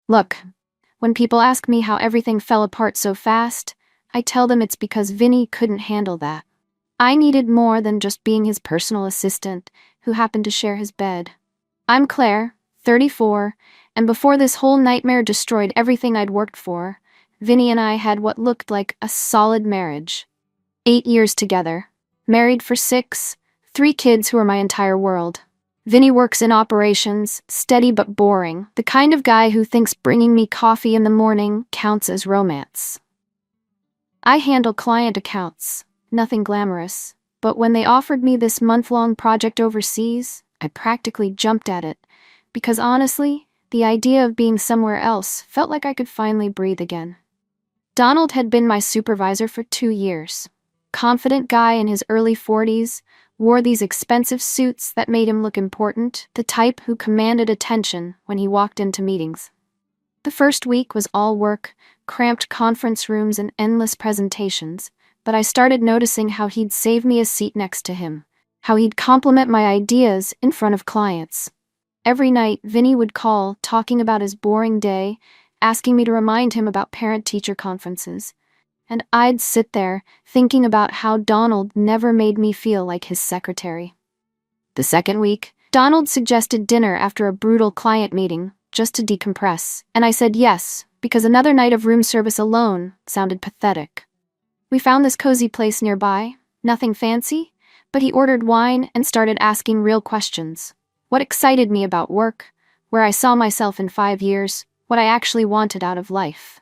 Look, when people ask me how everything fell apart so fast, I tell them it's because Vinny couldn't handle that. I needed more than just being his personal assistant who happened to share his bed. I'm Claire, 34, and before this whole nightmare destroyed everything I'd worked for, Vinny and I had what looked like a solid marriage. 8 years together, married for 6, 3 kids who are my entire world. Vinny works in operations, steady but boring, the kind of guy who thinks bringing me coffee in the morning counts as romance. I handle client accounts, nothing glamorous, but when they offered me this month-long project overseas, I practically jumped at it, because honestly, the idea of being somewhere else felt like I could finally breathe again. Donald had been my supervisor for 2 years. Confident guy in his early 40s, wore these expensive suits that made him look important, the type who commanded attention when he walked into meetings. The first week was all work, cramped conference rooms and endless presentations, but I started noticing how he'd save me a seat next to him, how he'd compliment my ideas in front of clients. Every night, Vinny would call, talking about his boring day, asking me to remind him about parent-teacher conferences. And I'd sit there, thinking about how Donald never made me feel like his secretary. The second week, Donald suggested dinner after a brutal client meeting, just to decompress, and I said yes, because another night of room service alone sounded pathetic. We found this cozy place nearby, nothing fancy, but he ordered wine and started asking real questions. What excited me about work, where I saw myself in 5 years, what I actually wanted out of life.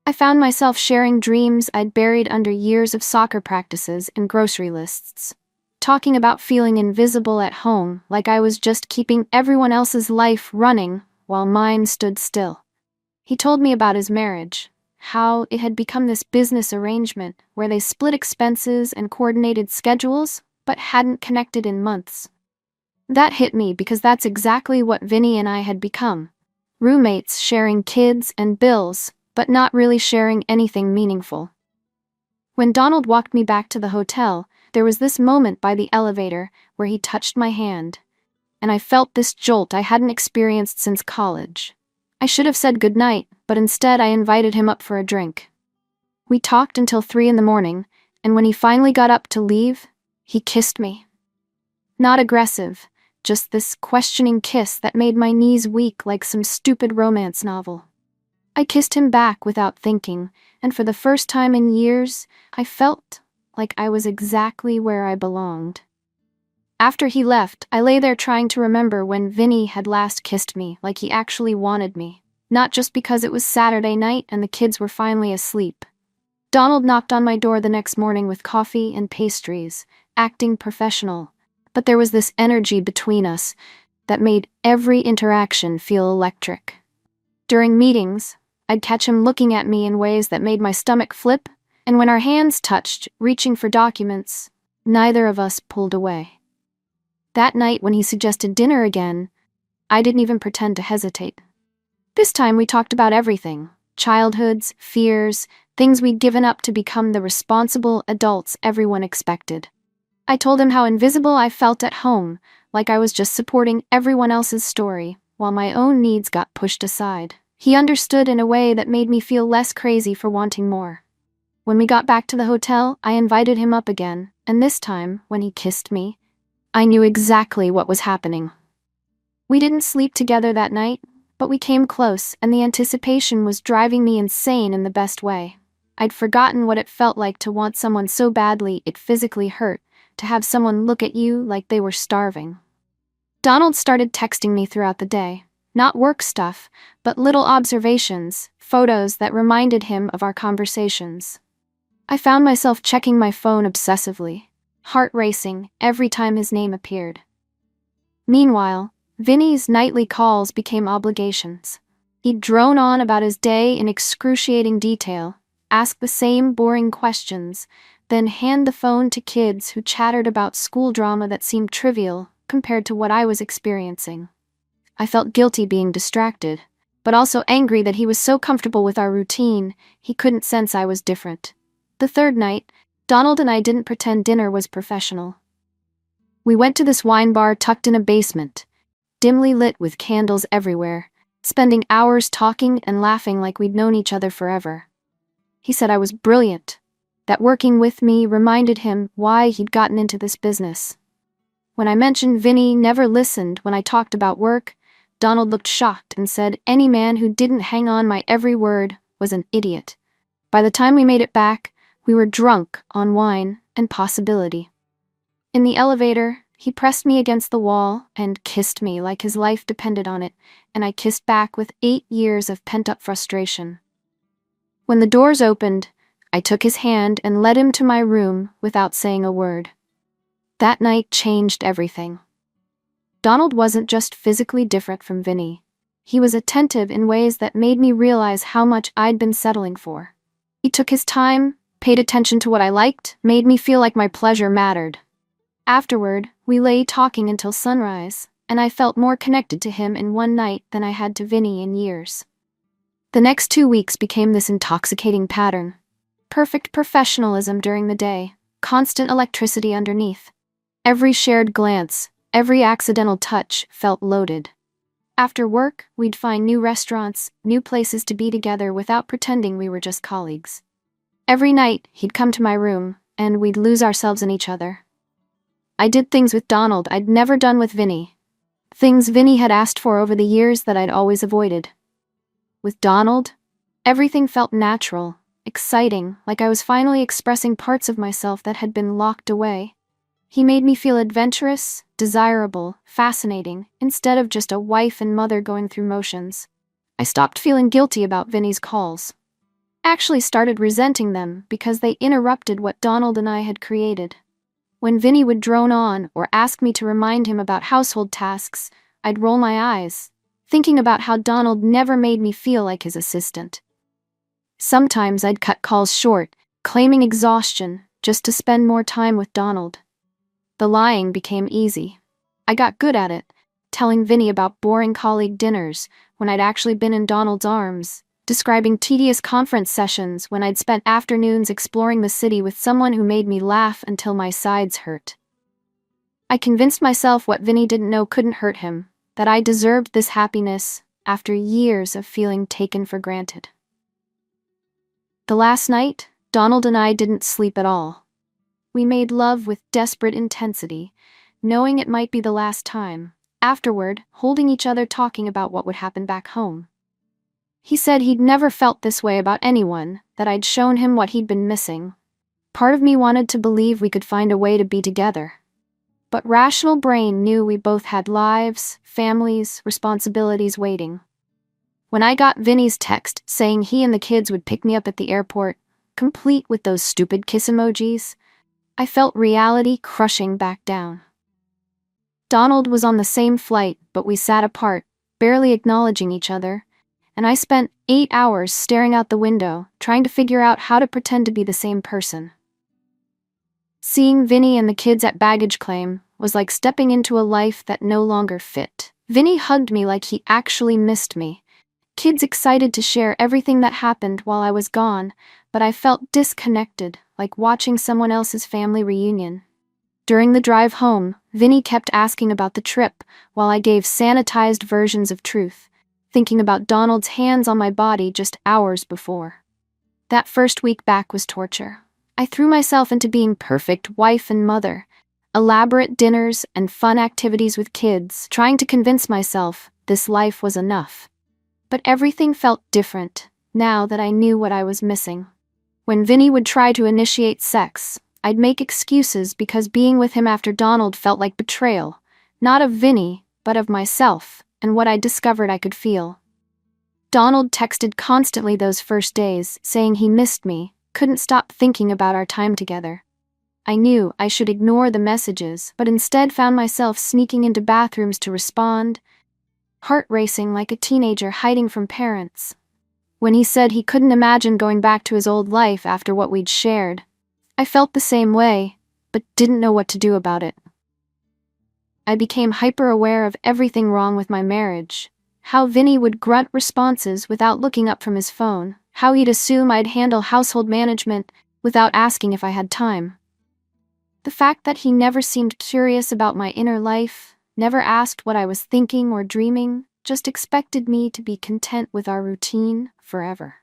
I found myself sharing dreams I'd buried under years of soccer practices and grocery lists. Talking about feeling invisible at home, like I was just keeping everyone else's life running while mine stood still. He told me about his marriage, how it had become this business arrangement where they split expenses and coordinated schedules, but hadn't connected in months. That hit me because that's exactly what Vinny and I had become. Roommates sharing kids and bills, but not really sharing anything meaningful. When Donald walked me back to the hotel, there was this moment by the elevator where he touched my hand, and I felt this jolt I hadn't experienced since college. I should have said goodnight, but instead I invited him up for a drink. We talked until 3 in the morning, and when he finally got up to leave, he kissed me. Not aggressive, just this questioning kiss that made my knees weak like some stupid romance novel. I kissed him back without thinking, and for the first time in years, I felt like I was exactly where I belonged. After he left, I lay there trying to remember when Vinny had last kissed me like he actually wanted me, not just because it was Saturday night and the kids were finally asleep. Donald knocked on my door the next morning with coffee and pastries, acting professional, but there was this energy between us that made every interaction feel electric. During meetings, I'd catch him looking at me in ways that made my stomach flip, and when our hands touched, reaching for documents, neither of us pulled away. That night when he suggested dinner again, I didn't even pretend to hesitate. This time we talked about everything: childhoods, fears, things we'd given up to become the responsible adults everyone expected. I told him how invisible I felt at home, like I was just supporting everyone else's story, while my own needs got pushed aside. He understood in a way that made me feel less crazy for wanting more. When we got back to the hotel, I invited him up again, and this time, when he kissed me, I knew exactly what was happening. We didn't sleep together that night, but we came close, and the anticipation was driving me insane in the best way. I'd forgotten what it felt like to want someone so badly it physically hurt, to have someone look at you like they were starving. Donald started texting me throughout the day. Not work stuff, but little observations, photos that reminded him of our conversations. I found myself checking my phone obsessively, heart racing every time his name appeared. Meanwhile, Vinny's nightly calls became obligations. He'd drone on about his day in excruciating detail, ask the same boring questions, then hand the phone to kids who chattered about school drama that seemed trivial compared to what I was experiencing. I felt guilty being distracted, but also angry that he was so comfortable with our routine, he couldn't sense I was different. The third night, Donald and I didn't pretend dinner was professional. We went to this wine bar tucked in a basement, dimly lit with candles everywhere, spending hours talking and laughing like we'd known each other forever. He said I was brilliant, that working with me reminded him why he'd gotten into this business. When I mentioned Vinny never listened when I talked about work, Donald looked shocked and said any man who didn't hang on my every word was an idiot. By the time we made it back, we were drunk on wine and possibility. In the elevator, he pressed me against the wall and kissed me like his life depended on it, and I kissed back with 8 years of pent-up frustration. When the doors opened, I took his hand and led him to my room without saying a word. That night changed everything. Donald wasn't just physically different from Vinny. He was attentive in ways that made me realize how much I'd been settling for. He took his time, paid attention to what I liked, made me feel like my pleasure mattered. Afterward, we lay talking until sunrise, and I felt more connected to him in one night than I had to Vinny in years. The next 2 weeks became this intoxicating pattern. Perfect professionalism during the day, constant electricity underneath. Every shared glance, every accidental touch felt loaded. After work, we'd find new restaurants, new places to be together without pretending we were just colleagues. Every night, he'd come to my room, and we'd lose ourselves in each other. I did things with Donald I'd never done with Vinny. Things Vinny had asked for over the years that I'd always avoided. With Donald, everything felt natural, exciting, like I was finally expressing parts of myself that had been locked away. He made me feel adventurous, desirable, fascinating, instead of just a wife and mother going through motions. I stopped feeling guilty about Vinny's calls. Actually started resenting them because they interrupted what Donald and I had created. When Vinny would drone on or ask me to remind him about household tasks, I'd roll my eyes, thinking about how Donald never made me feel like his assistant. Sometimes I'd cut calls short, claiming exhaustion, just to spend more time with Donald. The lying became easy. I got good at it, telling Vinny about boring colleague dinners when I'd actually been in Donald's arms, describing tedious conference sessions when I'd spent afternoons exploring the city with someone who made me laugh until my sides hurt. I convinced myself what Vinny didn't know couldn't hurt him, that I deserved this happiness after years of feeling taken for granted. The last night, Donald and I didn't sleep at all. We made love with desperate intensity, knowing it might be the last time. Afterward, holding each other talking about what would happen back home. He said he'd never felt this way about anyone, that I'd shown him what he'd been missing. Part of me wanted to believe we could find a way to be together. But rational brain knew we both had lives, families, responsibilities waiting. When I got Vinny's text saying he and the kids would pick me up at the airport, complete with those stupid kiss emojis, I felt reality crushing back down. Donald was on the same flight, but we sat apart, barely acknowledging each other, and I spent 8 hours staring out the window, trying to figure out how to pretend to be the same person. Seeing Vinny and the kids at baggage claim was like stepping into a life that no longer fit. Vinny hugged me like he actually missed me. Kids excited to share everything that happened while I was gone, but I felt disconnected, like watching someone else's family reunion. During the drive home, Vinny kept asking about the trip, while I gave sanitized versions of truth, thinking about Donald's hands on my body just hours before. That first week back was torture. I threw myself into being perfect wife and mother, elaborate dinners and fun activities with kids, trying to convince myself this life was enough. But everything felt different, now that I knew what I was missing. When Vinny would try to initiate sex, I'd make excuses because being with him after Donald felt like betrayal, not of Vinny, but of myself, and what I discovered I could feel. Donald texted constantly those first days, saying he missed me, couldn't stop thinking about our time together. I knew I should ignore the messages, but instead found myself sneaking into bathrooms to respond, heart racing like a teenager hiding from parents. When he said he couldn't imagine going back to his old life after what we'd shared, I felt the same way, but didn't know what to do about it. I became hyper-aware of everything wrong with my marriage. How Vinny would grunt responses without looking up from his phone, how he'd assume I'd handle household management without asking if I had time. The fact that he never seemed curious about my inner life, never asked what I was thinking or dreaming, just expected me to be content with our routine forever.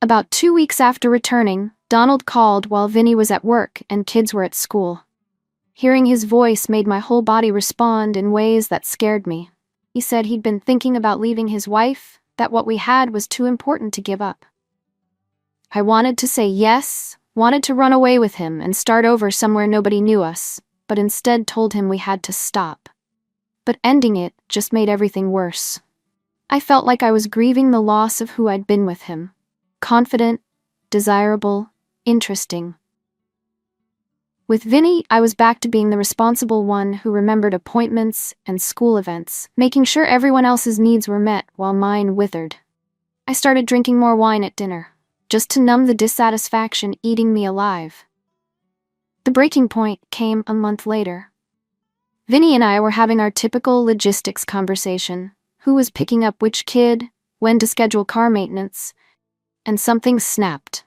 About 2 weeks after returning, Donald called while Vinny was at work and kids were at school. Hearing his voice made my whole body respond in ways that scared me. He said he'd been thinking about leaving his wife, that what we had was too important to give up. I wanted to say yes, wanted to run away with him and start over somewhere nobody knew us, but instead told him we had to stop. But ending it just made everything worse. I felt like I was grieving the loss of who I'd been with him. Confident, desirable, interesting. With Vinny, I was back to being the responsible one who remembered appointments and school events, making sure everyone else's needs were met while mine withered. I started drinking more wine at dinner, just to numb the dissatisfaction eating me alive. The breaking point came a month later. Vinny and I were having our typical logistics conversation: who was picking up which kid, when to schedule car maintenance, and something snapped.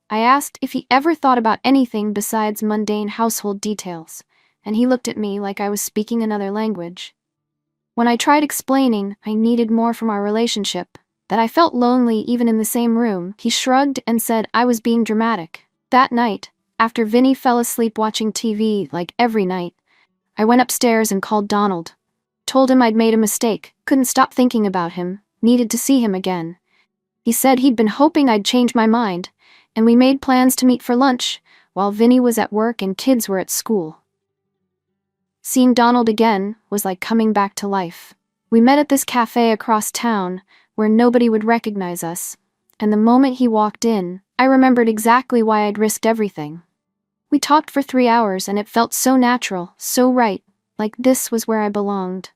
I asked if he ever thought about anything besides mundane household details, and he looked at me like I was speaking another language. When I tried explaining I needed more from our relationship, that I felt lonely even in the same room, he shrugged and said I was being dramatic. That night, after Vinny fell asleep watching TV like every night, I went upstairs and called Donald. Told him I'd made a mistake, couldn't stop thinking about him, needed to see him again. He said he'd been hoping I'd change my mind, and we made plans to meet for lunch, while Vinny was at work and kids were at school. Seeing Donald again was like coming back to life. We met at this cafe across town, where nobody would recognize us, and the moment he walked in, I remembered exactly why I'd risked everything. We talked for 3 hours and it felt so natural, so right, like this was where I belonged.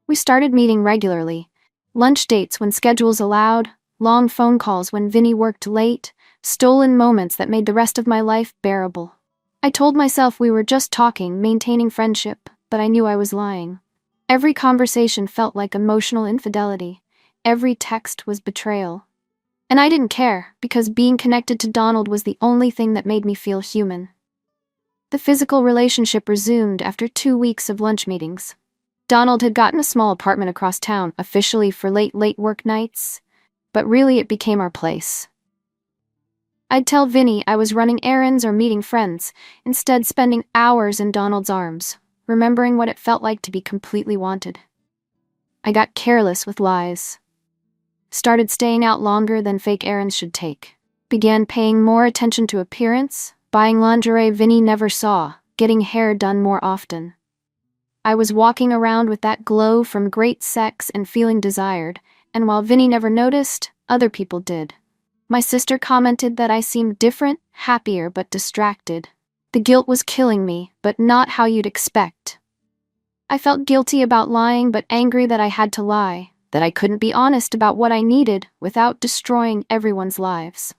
We started meeting regularly, lunch dates when schedules allowed, long phone calls when Vinny worked late, stolen moments that made the rest of my life bearable. I told myself we were just talking, maintaining friendship, but I knew I was lying. Every conversation felt like emotional infidelity. Every text was betrayal. And I didn't care, because being connected to Donald was the only thing that made me feel human. The physical relationship resumed after 2 weeks of lunch meetings. Donald had gotten a small apartment across town, officially for late work nights, but really it became our place. I'd tell Vinny I was running errands or meeting friends, instead spending hours in Donald's arms, remembering what it felt like to be completely wanted. I got careless with lies. Started staying out longer than fake errands should take. Began paying more attention to appearance, buying lingerie Vinny never saw, getting hair done more often. I was walking around with that glow from great sex and feeling desired, and while Vinny never noticed, other people did. My sister commented that I seemed different, happier, but distracted. The guilt was killing me, but not how you'd expect. I felt guilty about lying, but angry that I had to lie, that I couldn't be honest about what I needed without destroying everyone's lives.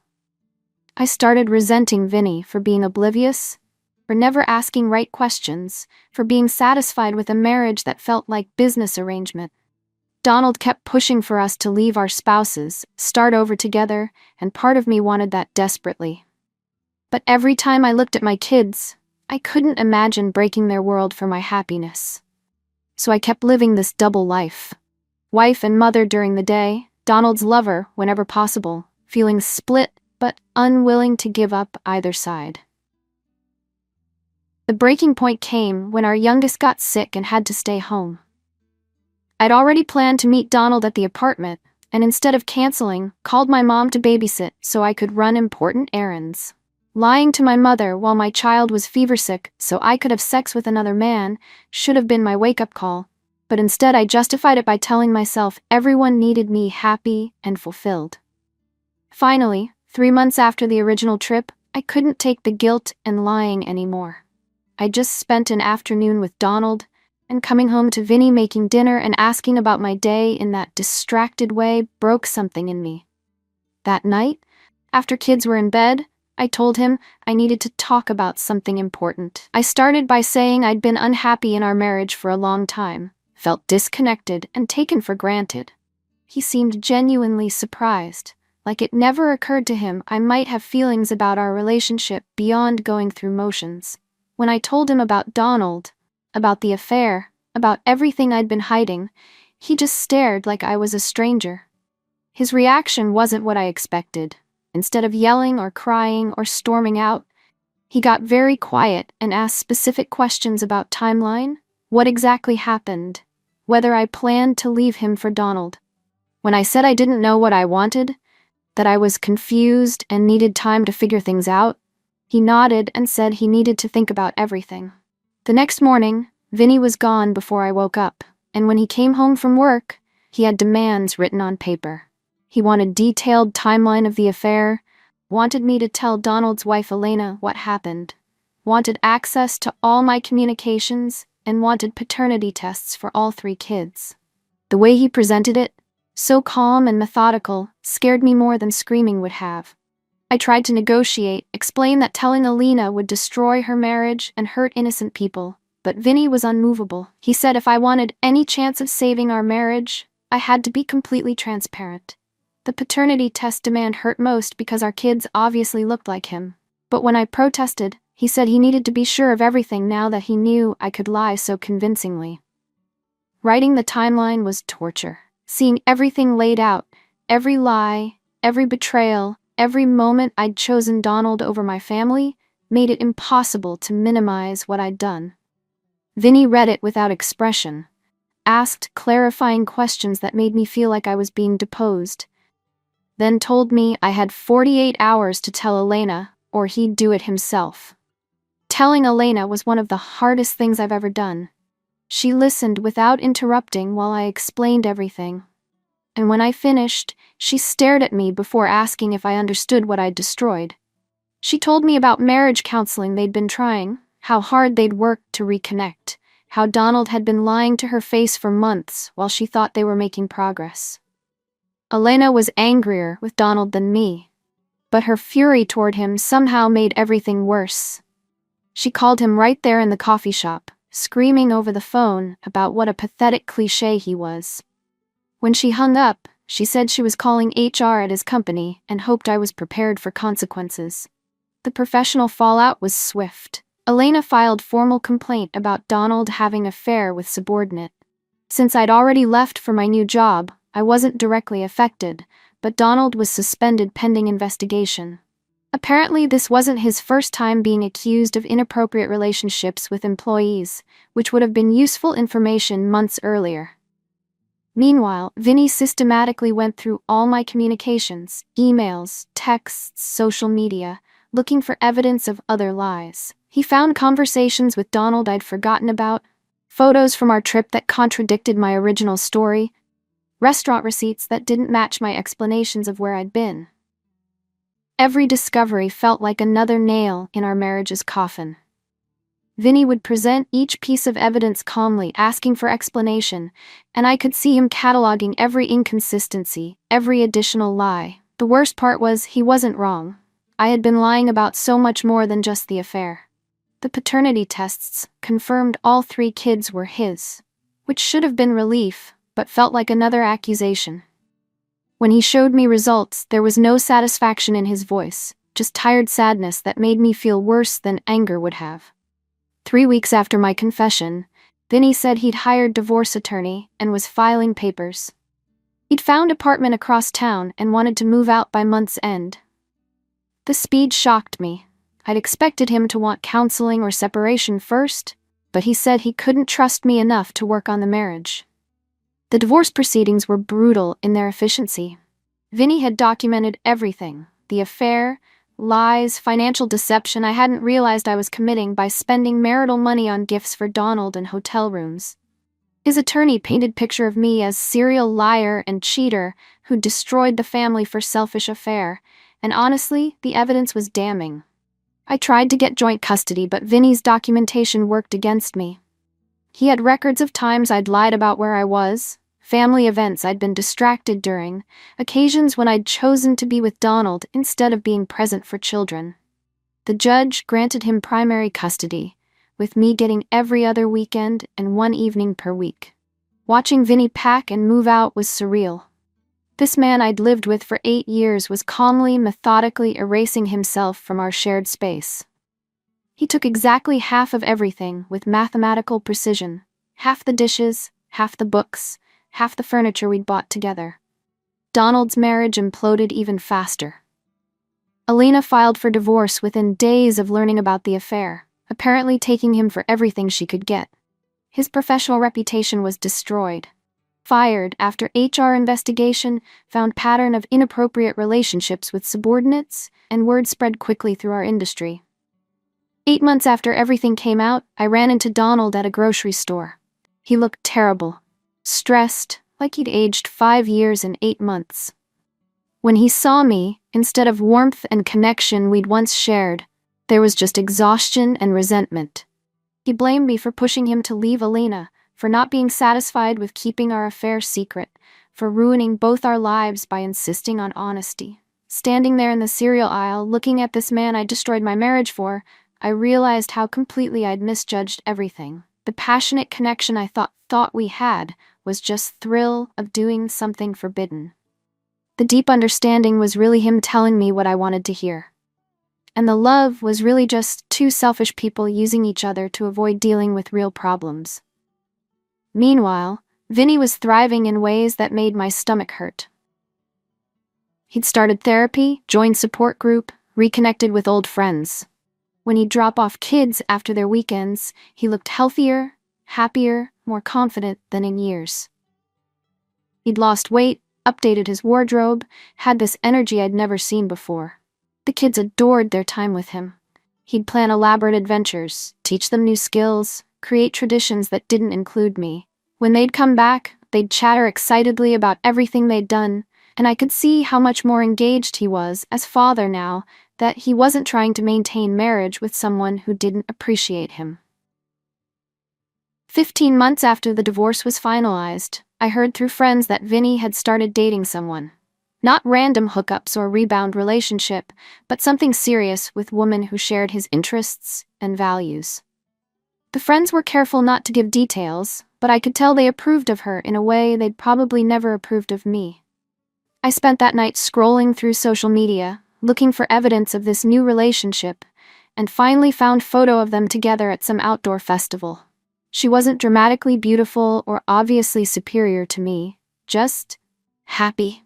I started resenting Vinny for being oblivious, for never asking right questions, for being satisfied with a marriage that felt like business arrangement. Donald kept pushing for us to leave our spouses, start over together, and part of me wanted that desperately. But every time I looked at my kids, I couldn't imagine breaking their world for my happiness. So I kept living this double life. Wife and mother during the day, Donald's lover whenever possible, feeling split but unwilling to give up either side. The breaking point came when our youngest got sick and had to stay home. I'd already planned to meet Donald at the apartment, and instead of canceling, called my mom to babysit so I could run important errands. Lying to my mother while my child was feversick so I could have sex with another man should have been my wake-up call, but instead I justified it by telling myself everyone needed me happy and fulfilled. Finally, 3 months after the original trip, I couldn't take the guilt and lying anymore. I just spent an afternoon with Donald, and coming home to Vinny making dinner and asking about my day in that distracted way broke something in me. That night, after kids were in bed, I told him I needed to talk about something important. I started by saying I'd been unhappy in our marriage for a long time, felt disconnected and taken for granted. He seemed genuinely surprised, like it never occurred to him I might have feelings about our relationship beyond going through motions. When I told him about Donald, about the affair, about everything I'd been hiding, He just stared like I was a stranger. His reaction wasn't what I expected. Instead of yelling or crying or storming out, he got very quiet and asked specific questions about timeline, what exactly happened, whether I planned to leave him for Donald. When I said I didn't know what I wanted, that I was confused and needed time to figure things out, he nodded and said he needed to think about everything. The next morning, Vinny was gone before I woke up, and when he came home from work, he had demands written on paper. He wanted detailed timeline of the affair, wanted me to tell Donald's wife Elena what happened, wanted access to all my communications, and wanted paternity tests for all 3 kids. The way he presented it, so calm and methodical, scared me more than screaming would have. I tried to negotiate, explain that telling Elena would destroy her marriage and hurt innocent people, but Vinny was unmovable. He said if I wanted any chance of saving our marriage, I had to be completely transparent. The paternity test demand hurt most because our kids obviously looked like him. But when I protested, he said he needed to be sure of everything now that he knew I could lie so convincingly. Writing the timeline was torture. Seeing everything laid out, every lie, every betrayal, every moment I'd chosen Donald over my family, made it impossible to minimize what I'd done. Vinny read it without expression, asked clarifying questions that made me feel like I was being deposed, then told me I had 48 hours to tell Elena, or he'd do it himself. Telling Elena was one of the hardest things I've ever done. She listened without interrupting while I explained everything. And when I finished, she stared at me before asking if I understood what I'd destroyed. She told me about marriage counseling they'd been trying, how hard they'd worked to reconnect, how Donald had been lying to her face for months while she thought they were making progress. Elena was angrier with Donald than me, but her fury toward him somehow made everything worse. She called him right there in the coffee shop, screaming over the phone about what a pathetic cliché he was. When she hung up, she said she was calling HR at his company and hoped I was prepared for consequences. The professional fallout was swift. Elena filed formal complaint about Donald having an affair with subordinate. Since I'd already left for my new job, I wasn't directly affected, but Donald was suspended pending investigation. Apparently, this wasn't his first time being accused of inappropriate relationships with employees, which would have been useful information months earlier. Meanwhile, Vinny systematically went through all my communications, emails, texts, social media, looking for evidence of other lies. He found conversations with Donald I'd forgotten about, photos from our trip that contradicted my original story, restaurant receipts that didn't match my explanations of where I'd been. Every discovery felt like another nail in our marriage's coffin. Vinny would present each piece of evidence calmly, asking for explanation, and I could see him cataloging every inconsistency, every additional lie. The worst part was he wasn't wrong. I had been lying about so much more than just the affair. The paternity tests confirmed all 3 kids were his, which should have been relief, but felt like another accusation. When he showed me results, there was no satisfaction in his voice, just tired sadness that made me feel worse than anger would have. 3 weeks after my confession, Vinny said he'd hired a divorce attorney and was filing papers. He'd found an apartment across town and wanted to move out by month's end. The speed shocked me. I'd expected him to want counseling or separation first, but he said he couldn't trust me enough to work on the marriage. The divorce proceedings were brutal in their efficiency. Vinny had documented everything, the affair, lies, financial deception I hadn't realized I was committing by spending marital money on gifts for Donald and hotel rooms. His attorney painted a picture of me as serial liar and cheater who destroyed the family for selfish affair, and honestly, the evidence was damning. I tried to get joint custody, but Vinny's documentation worked against me. He had records of times I'd lied about where I was, family events I'd been distracted during, occasions when I'd chosen to be with Donald instead of being present for children. The judge granted him primary custody, with me getting every other weekend and 1 evening per week. Watching Vinny pack and move out was surreal. This man I'd lived with for 8 years was calmly, methodically erasing himself from our shared space. He took exactly half of everything with mathematical precision. Half the dishes, half the books, half the furniture we'd bought together. Donald's marriage imploded even faster. Alina filed for divorce within days of learning about the affair, apparently taking him for everything she could get. His professional reputation was destroyed. Fired after HR investigation found pattern of inappropriate relationships with subordinates, and word spread quickly through our industry. 8 months after everything came out, I ran into Donald at a grocery store. He looked terrible, stressed, like he'd aged 5 years in 8 months. When he saw me, instead of warmth and connection we'd once shared, there was just exhaustion and resentment. He blamed me for pushing him to leave Alina, for not being satisfied with keeping our affair secret, for ruining both our lives by insisting on honesty. Standing there in the cereal aisle, looking at this man I destroyed my marriage for, I realized how completely I'd misjudged everything. The passionate connection I thought we had was just thrill of doing something forbidden. The deep understanding was really him telling me what I wanted to hear. And the love was really just two selfish people using each other to avoid dealing with real problems. Meanwhile, Vinny was thriving in ways that made my stomach hurt. He'd started therapy, joined support group, reconnected with old friends. When he'd drop off kids after their weekends, he looked healthier, happier, more confident than in years. He'd lost weight, updated his wardrobe, had this energy I'd never seen before. The kids adored their time with him. He'd plan elaborate adventures, teach them new skills, create traditions that didn't include me. When they'd come back, they'd chatter excitedly about everything they'd done, and I could see how much more engaged he was as father now, that he wasn't trying to maintain marriage with someone who didn't appreciate him. 15 months after the divorce was finalized, I heard through friends that Vinny had started dating someone. Not random hookups or rebound relationship, but something serious with women who shared his interests and values. The friends were careful not to give details, but I could tell they approved of her in a way they'd probably never approved of me. I spent that night scrolling through social media, looking for evidence of this new relationship, and finally found photo of them together at some outdoor festival. She wasn't dramatically beautiful or obviously superior to me, just happy.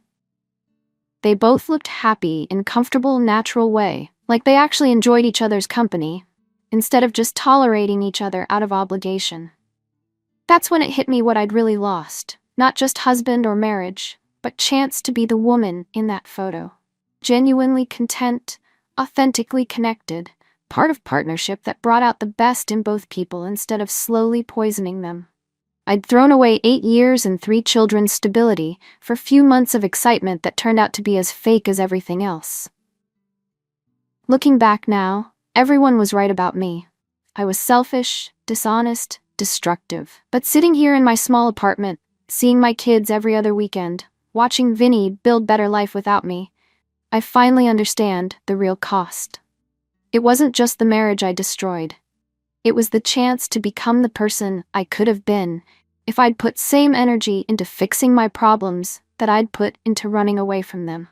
They both looked happy in a comfortable, natural way, like they actually enjoyed each other's company, instead of just tolerating each other out of obligation. That's when it hit me what I'd really lost, not just husband or marriage, but chance to be the woman in that photo. Genuinely content, authentically connected, part of partnership that brought out the best in both people instead of slowly poisoning them. I'd thrown away 8 years and 3 children's stability for a few months of excitement that turned out to be as fake as everything else. Looking back now, everyone was right about me. I was selfish, dishonest, destructive. But sitting here in my small apartment, seeing my kids every other weekend, watching Vinny build better life without me, I finally understand the real cost. It wasn't just the marriage I destroyed. It was the chance to become the person I could have been if I'd put same energy into fixing my problems that I'd put into running away from them.